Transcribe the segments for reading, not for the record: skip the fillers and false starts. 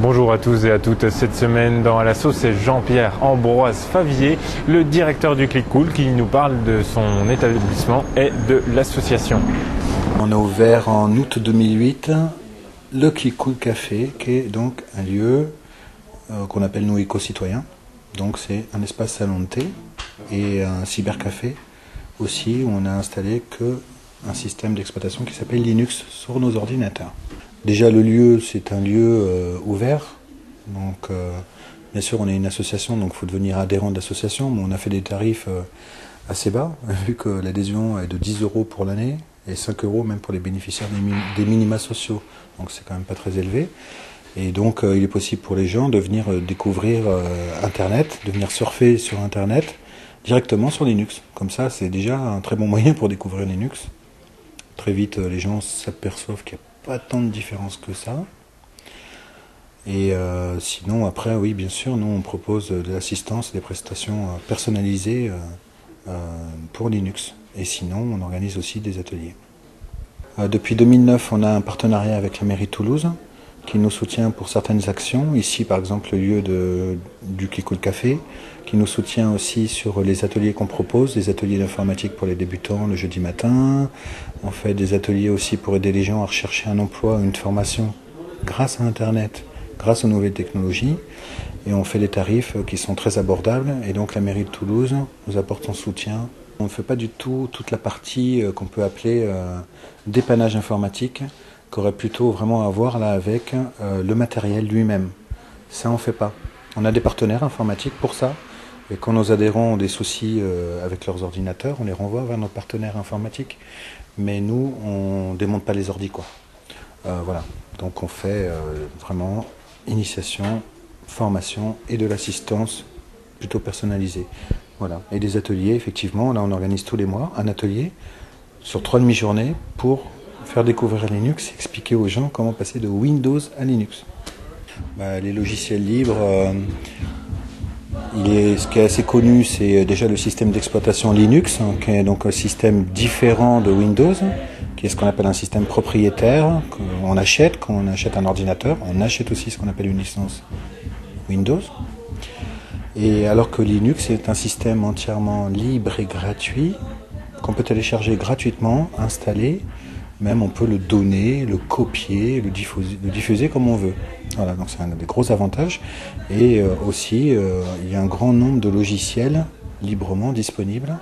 Bonjour à tous et à toutes. Cette semaine dans À l'assaut, c'est Jean-Pierre Ambroise Favier, le directeur du Click Cool, qui nous parle de son établissement et de l'association. On a ouvert en août 2008 le Click Cool Café, qui est donc un lieu qu'on appelle nous éco-citoyens. Donc c'est un espace salon de thé et un cybercafé aussi, où on a installé un système d'exploitation qui s'appelle Linux sur nos ordinateurs. Déjà le lieu, c'est un lieu ouvert, donc bien sûr on est une association, donc il faut devenir adhérent de l'association, mais on a fait des tarifs assez bas, vu que l'adhésion est de 10 € pour l'année et 5 € même pour les bénéficiaires des minima sociaux, donc c'est quand même pas très élevé. Et donc il est possible pour les gens de venir découvrir Internet, de venir surfer sur Internet directement sur Linux. Comme ça, c'est déjà un très bon moyen pour découvrir Linux. Très vite, les gens s'aperçoivent qu'il n'y a pas tant de différence que ça. Et sinon, après, oui, bien sûr, nous, on propose de l'assistance, des prestations personnalisées pour Linux. Et sinon, on organise aussi des ateliers. Depuis 2009, on a un partenariat avec la mairie de Toulouse, qui nous soutient pour certaines actions. Ici, par exemple, le lieu du Click Cool Café, qui nous soutient aussi sur les ateliers qu'on propose, des ateliers d'informatique pour les débutants le jeudi matin. On fait des ateliers aussi pour aider les gens à rechercher un emploi, une formation grâce à Internet, grâce aux nouvelles technologies. Et on fait des tarifs qui sont très abordables. Et donc la mairie de Toulouse nous apporte son soutien. On ne fait pas du tout toute la partie qu'on peut appeler dépannage informatique, qu'aurait plutôt vraiment à voir là avec le matériel lui-même. Ça, on ne fait pas. On a des partenaires informatiques pour ça. Et quand nos adhérents ont des soucis avec leurs ordinateurs, on les renvoie vers nos partenaires informatiques. Mais nous, on ne démonte pas les ordis, quoi. Voilà. Donc on fait vraiment initiation, formation et de l'assistance plutôt personnalisée. Voilà. Et des ateliers, effectivement, là on organise tous les mois un atelier sur 3 demi-journées pour faire découvrir Linux, expliquer aux gens comment passer de Windows à Linux. Les logiciels libres, ce qui est assez connu, c'est déjà le système d'exploitation Linux, qui est donc un système différent de Windows, qui est ce qu'on appelle un système propriétaire, qu'on achète quand on achète un ordinateur. On achète aussi ce qu'on appelle une licence Windows. Et alors que Linux est un système entièrement libre et gratuit, qu'on peut télécharger gratuitement, installer. Même on peut le donner, le copier, le diffuser comme on veut. Voilà, donc c'est un des gros avantages. Et aussi, il y a un grand nombre de logiciels librement disponibles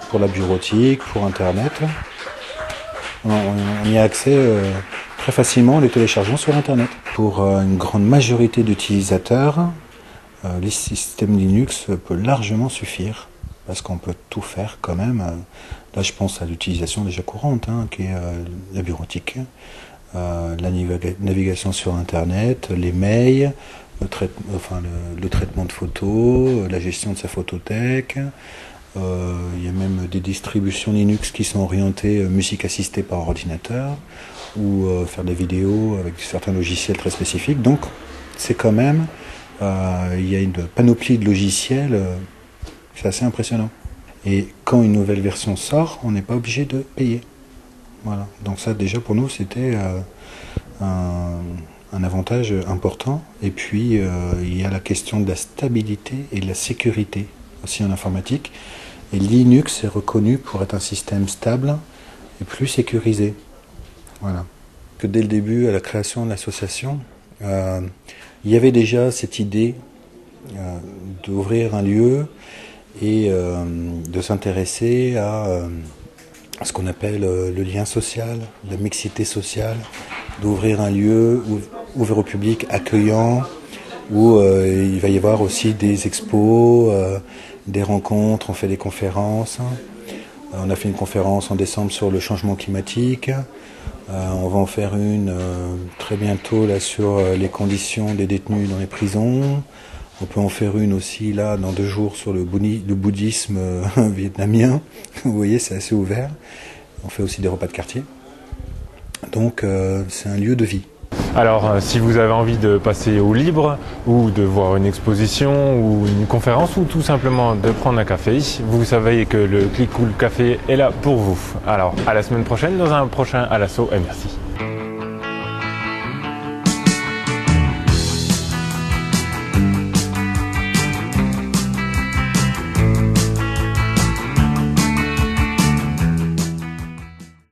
pour la bureautique, pour Internet. On y a accès très facilement en les téléchargeant sur Internet. Pour une grande majorité d'utilisateurs, les systèmes Linux peut largement suffire. Parce qu'on peut tout faire quand même. Là, je pense à l'utilisation déjà courante, qui est la bureautique, la navigation sur Internet, les mails, le traitement de photos, la gestion de sa photothèque. Il y a même des distributions Linux qui sont orientées musique assistée par ordinateur ou faire des vidéos avec certains logiciels très spécifiques. Donc, c'est quand même, il y a une panoplie de logiciels. C'est assez impressionnant. Et quand une nouvelle version sort, on n'est pas obligé de payer. Voilà. Donc ça, déjà, pour nous, c'était un avantage important. Et puis, il y a la question de la stabilité et de la sécurité aussi en informatique. Et Linux est reconnu pour être un système stable et plus sécurisé. Voilà. Que dès le début, à la création de l'association, il y avait déjà cette idée d'ouvrir un lieu et de s'intéresser à ce qu'on appelle le lien social, la mixité sociale, d'ouvrir un lieu ouvert au public, accueillant, où il va y avoir aussi des expos, des rencontres, on fait des conférences. On a fait une conférence en décembre sur le changement climatique. On va en faire une très bientôt là, sur les conditions des détenus dans les prisons. On peut en faire une aussi là dans 2 jours sur le bouddhisme vietnamien. Vous voyez, c'est assez ouvert. On fait aussi des repas de quartier. Donc c'est un lieu de vie. Alors si vous avez envie de passer au libre ou de voir une exposition ou une conférence ou tout simplement de prendre un café, vous savez que le Click Cool Café est là pour vous. Alors à la semaine prochaine dans un prochain À l'assaut et merci.